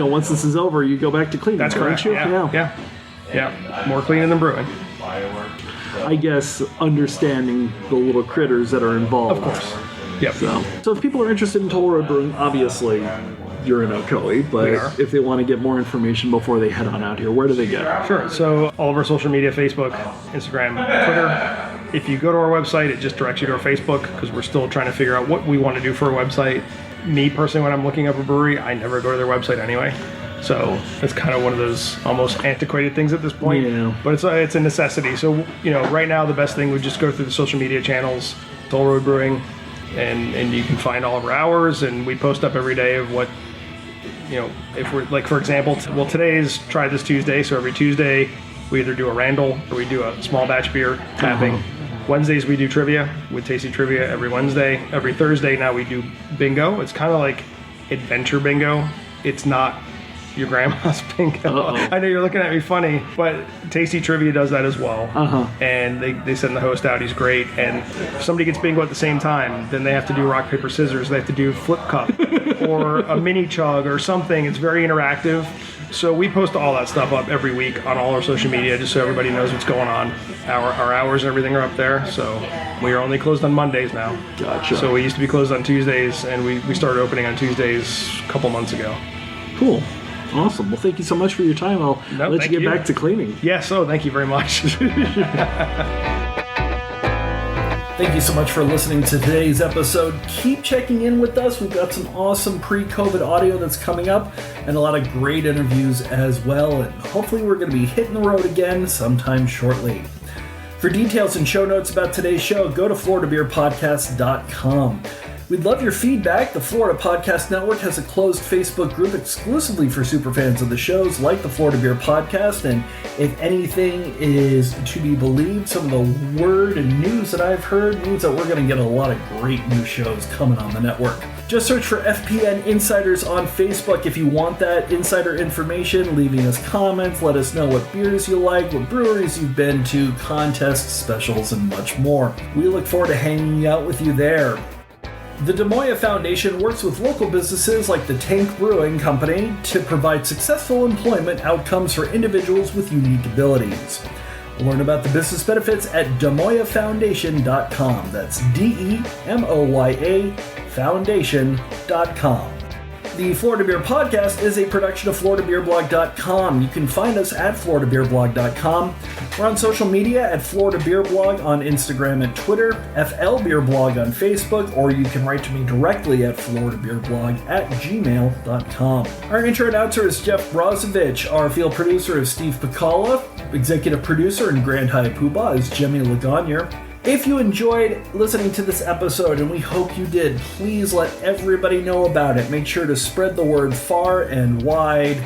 [SPEAKER 3] once this is over, you go back to cleaning.
[SPEAKER 6] That's correct. Yeah. More cleaning than brewing.
[SPEAKER 3] I guess understanding the little critters that are involved.
[SPEAKER 6] Of course. Yep.
[SPEAKER 3] So if people are interested in Toll Road Brewing, obviously you're in Ocoee, but if they want to get more information before they head on out here, where do they go?
[SPEAKER 6] Sure. So all of our social media, Facebook, Instagram, Twitter. If you go to our website, it just directs you to our Facebook because we're still trying to figure out what we want to do for our website. Me personally, when I'm looking up a brewery, I never go to their website anyway. So it's kind of one of those almost antiquated things at this point.
[SPEAKER 3] Yeah.
[SPEAKER 6] But it's a necessity. So, right now the best thing would just go through the social media channels, Toll Road Brewing, and you can find all of our hours, and we post up every day of what, if we're, like, for example, today's Try This Tuesday, so every Tuesday we either do a Randall or we do a small batch beer tapping. Wednesdays we do trivia with Tasty Trivia every Wednesday. Every Thursday now we do bingo. It's kind of like adventure bingo. It's not your grandma's bingo. I know you're looking at me funny, but Tasty Trivia does that as well. And they send the host out. He's great. And if somebody gets bingo at the same time, then they have to do rock, paper, scissors. They have to do flip cup or a mini chug or something. It's very interactive. So we post all that stuff up every week on all our social media just so everybody knows what's going on. Our hours and everything are up there. So we are only closed on Mondays now.
[SPEAKER 3] Gotcha.
[SPEAKER 6] So we used to be closed on Tuesdays, and we started opening on Tuesdays a couple months ago.
[SPEAKER 3] Cool. Awesome. Well, thank you so much for your time. I'll let you get back to cleaning.
[SPEAKER 6] Yes, thank you very much.
[SPEAKER 3] Thank you so much for listening to today's episode. Keep checking in with us. We've got some awesome pre-COVID audio that's coming up and a lot of great interviews as well. And hopefully we're going to be hitting the road again sometime shortly. For details and show notes about today's show, go to FloridaBeerPodcast.com. We'd love your feedback. The Florida Podcast Network has a closed Facebook group exclusively for superfans of the shows like the Florida Beer Podcast, and if anything is to be believed, some of the word and news that I've heard means that we're going to get a lot of great new shows coming on the network. Just search for FPN Insiders on Facebook if you want that insider information, leaving us comments, let us know what beers you like, what breweries you've been to, contests, specials, and much more. We look forward to hanging out with you there. The Des Moines Foundation works with local businesses like the Tank Brewing Company to provide successful employment outcomes for individuals with unique abilities. Learn about the business benefits at DeMoyaFoundation.com. That's DEMOYA Foundation.com. The Florida Beer Podcast is a production of FloridaBeerBlog.com. You can find us at FloridaBeerBlog.com. We're on social media at Florida Beer Blog on Instagram and Twitter, FL Beer Blog on Facebook, or you can write to me directly at FloridaBeerBlog@gmail.com. Our intro announcer is Jeff Brozovich. Our field producer is Steve Pekala. Executive producer and Grand High Poobah is Jemmy Legagneur. If you enjoyed listening to this episode, and we hope you did, please let everybody know about it. Make sure to spread the word far and wide.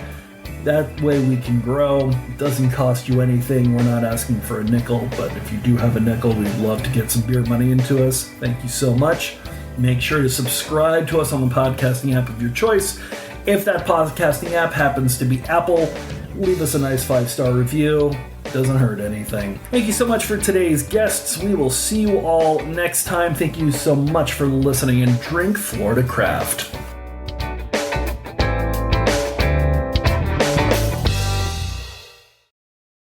[SPEAKER 3] That way we can grow. It doesn't cost you anything. We're not asking for a nickel, but if you do have a nickel, we'd love to get some beer money into us. Thank you so much. Make sure to subscribe to us on the podcasting app of your choice. If that podcasting app happens to be Apple, leave us a nice 5-star review. Doesn't hurt anything. Thank you so much for today's guests. We will see you all next time. Thank you so much for listening, and drink Florida Craft.